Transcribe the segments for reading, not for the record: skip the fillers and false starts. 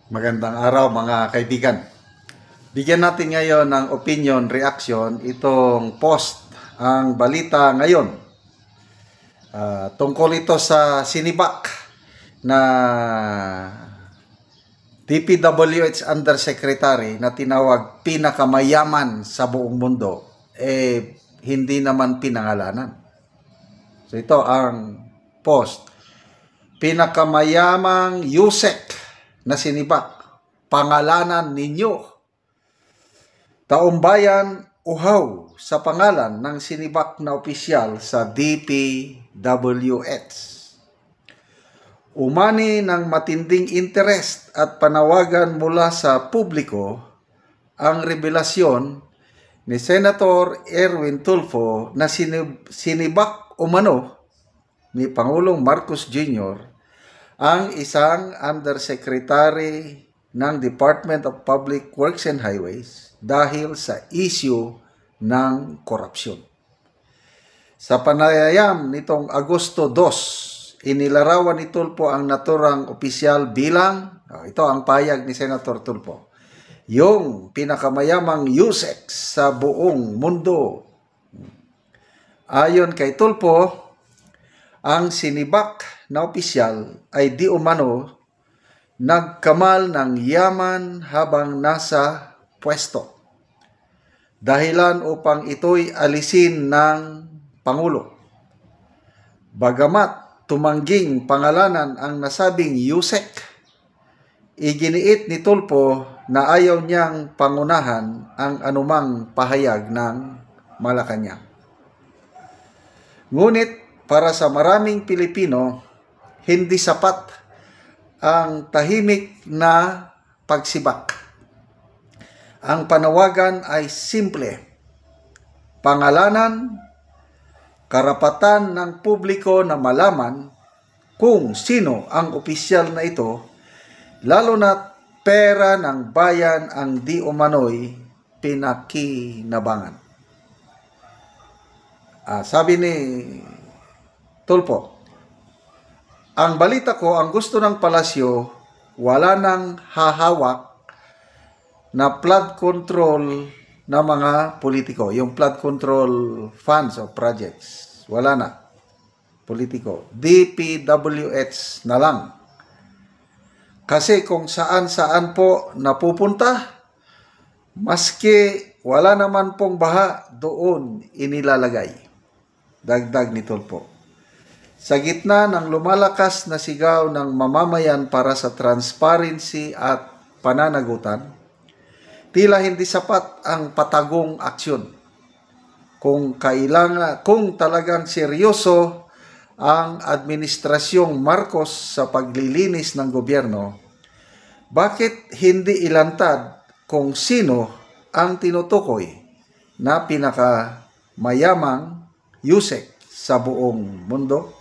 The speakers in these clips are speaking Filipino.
Magandang araw mga kaibigan. Bigyan natin ngayon ng opinion, reaction, itong post, ang balita ngayon. Tungkol ito sa sinibak na DPWH Undersecretary na tinawag pinakamayaman sa buong mundo, hindi naman pinangalanan. So ito ang post. Pinakamayamang Yusek na sinibak, pangalanan ninyo. Taumbayan uhaw sa pangalan ng sinibak na opisyal sa DPWH. Umani ng matinding interest at panawagan mula sa publiko ang revelasyon ni Senator Erwin Tulfo na sinibak umano ni Pangulong Marcos Jr. ang isang undersecretary ng Department of Public Works and Highways dahil sa issue ng korupsyon. Sa panayam nitong Agosto 2, inilarawan ni Tulfo ang naturang opisyal bilang, ito ang payag ni Senator Tulfo, yung pinakamayamang Yusek sa buong mundo. Ayon kay Tulfo, ang sinibak na opisyal ay di umano nagkamal ng yaman habang nasa pwesto, dahilan upang ito'y alisin ng Pangulo. Bagamat tumangging pangalanan ang nasabing Yusek, iginiit ni Tulfo na ayaw niyang pangunahan ang anumang pahayag ng Malacanang. Ngunit para sa maraming Pilipino, hindi sapat ang tahimik na pagsibak. Ang panawagan ay simple. Pangalanan, karapatan ng publiko na malaman kung sino ang opisyal na ito, lalo na pera ng bayan ang di umano'y pinakinabangan. Sabi ni Tulfo, ang balita ko, ang gusto ng palasyo, wala nang hahawak na flood control na mga politiko. Yung flood control funds o projects, wala na. Politiko. DPWH na lang. Kasi kung saan-saan po napupunta, maski wala naman pong baha, doon inilalagay. Dagdag ni Tulfo. Sa gitna ng lumalakas na sigaw ng mamamayan para sa transparency at pananagutan, tila hindi sapat ang patagong aksyon. Kung talagang seryoso ang administrasyong Marcos sa paglilinis ng gobyerno, bakit hindi ilantad kung sino ang tinutukoy na pinakamayamang Yusek sa buong mundo?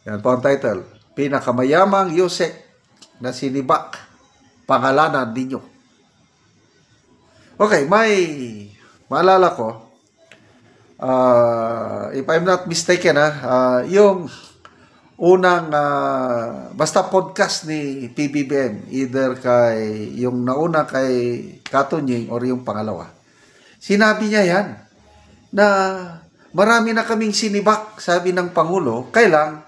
Yan po ang title. Pinakamayamang Yusek na sinibak, pangalanan ninyo. Okay, may maalala ko, if I'm not mistaken, yung unang, basta podcast ni PBBM, either yung nauna kay Katunying or yung pangalawa, sinabi niya yan, na marami na kaming sinibak, sabi ng Pangulo, kailang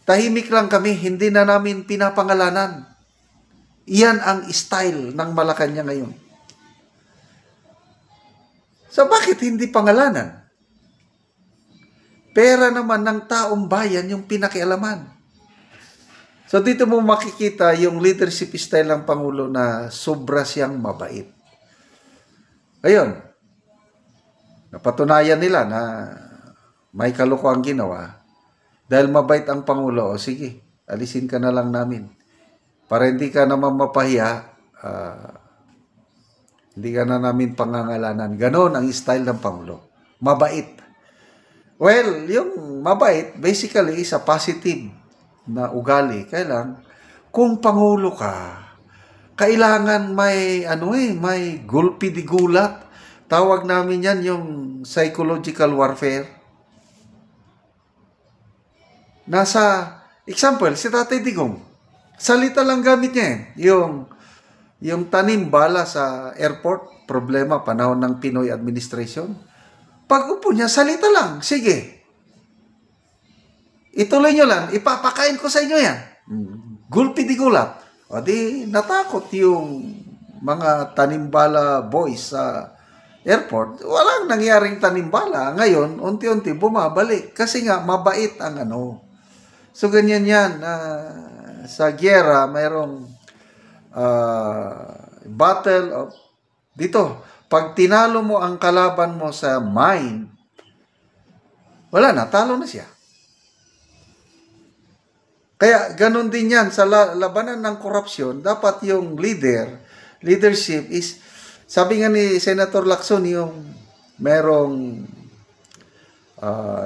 tahimik lang kami, hindi na namin pinapangalanan. Iyan ang style ng Malacanang ngayon. So bakit hindi pangalanan? Pera naman ng taong bayan yung pinakialaman. So dito mo makikita yung leadership style ng Pangulo na sobra siyang mabait. Ayun, napatunayan nila na may kalokohan ginawa. Dahil mabait ang Pangulo, o sige, alisin ka na lang namin. Para hindi ka naman mapahiya, hindi ka na namin pangangalanan. Ganon ang style ng Pangulo. Mabait. Well, yung mabait, basically, is a positive na ugali. Kailan, kung Pangulo ka, kailangan may, may gulpi di gulat. Tawag namin yan yung psychological warfare. Nasa, example, si Tatay Digong. Salita lang gamit niya eh. Yung tanim bala sa airport, problema panahon ng Pinoy administration. Pag upo niya, salita lang. Sige. Ituloy nyo lang. Ipapakain ko sa inyo yan. Gulpi di gulat. O di natakot yung mga tanimbala boys sa airport. Walang nangyaring tanimbala. Ngayon, unti-unti bumabalik. Kasi nga, mabait ang ano. So, ganyan yan. Sa gyera, mayroong battle of dito. Pag tinalo mo ang kalaban mo sa mind, wala na, talo na siya. Kaya ganun din yan sa labanan ng korupsyon. Dapat yung leadership is, sabi nga ni Senator Lacson, yung merong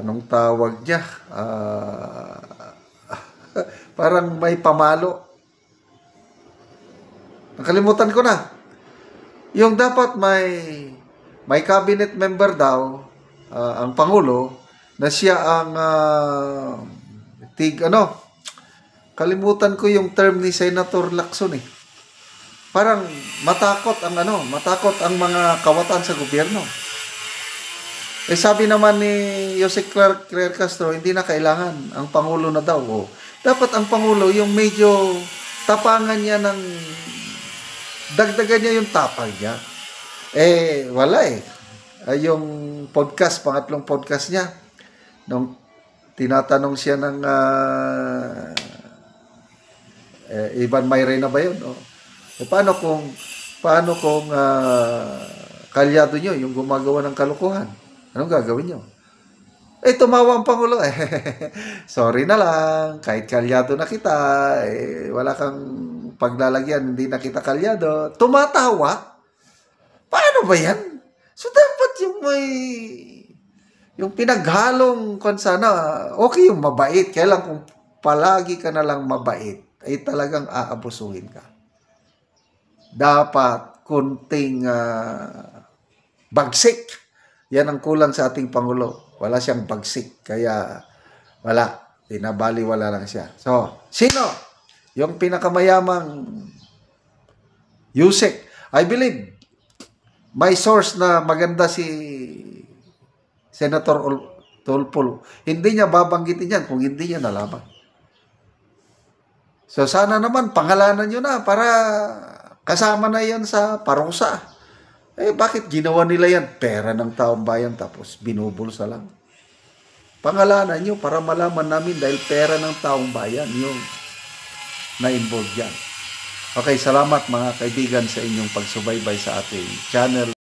anong tawag niya, parang may pamalo. Nakalimutan ko na. Yung dapat may cabinet member daw, ang Pangulo, na siya ang kalimutan ko yung term ni Senator Lacson eh. Parang matakot ang mga kawatan sa gobyerno. Eh sabi naman ni Jose Claire Castro, hindi na kailangan, ang Pangulo na daw. Oh. Dapat ang Pangulo, yung medyo tapangan niya ng, dagdagan niya yung tapang niya. Eh, wala eh. Yung podcast, pangatlong podcast niya, nung tinatanong siya ng Ivan Mayrena ba yun? Oh. Eh, paano kung kalyado nyo yung gumagawa ng kalukuhan? Anong gagawin nyo? Eh, tumawa ang Pangulo. Sorry na lang. Kahit kalyado na kita, wala kang paglalagyan, hindi na kita kalyado. Tumatawa? Paano ba yan? So, dapat yung pinaghalong sana, okay yung mabait. Kaya lang kung palagi ka na lang mabait, ay talagang aabusuhin ka. Dapat kunting bagsik. Yan ang kulang sa ating Pangulo. Wala siyang bagsik. Kaya wala. Pinabaliwala lang siya. So, sino? Yung pinakamayamang Yusek. I believe, may source na maganda si Senator Tulfo. Hindi niya babanggitin yan kung hindi niya nalaman. So, sana naman, pangalanan nyo na para kasama na yan sa parusa. Eh, bakit ginawa nila yan? Pera ng taong bayan tapos binubulsa lang. Pangalanan nyo para malaman namin dahil pera ng taong bayan yung na-involve yan. Okay, salamat mga kaibigan sa inyong pagsubaybay sa ating channel.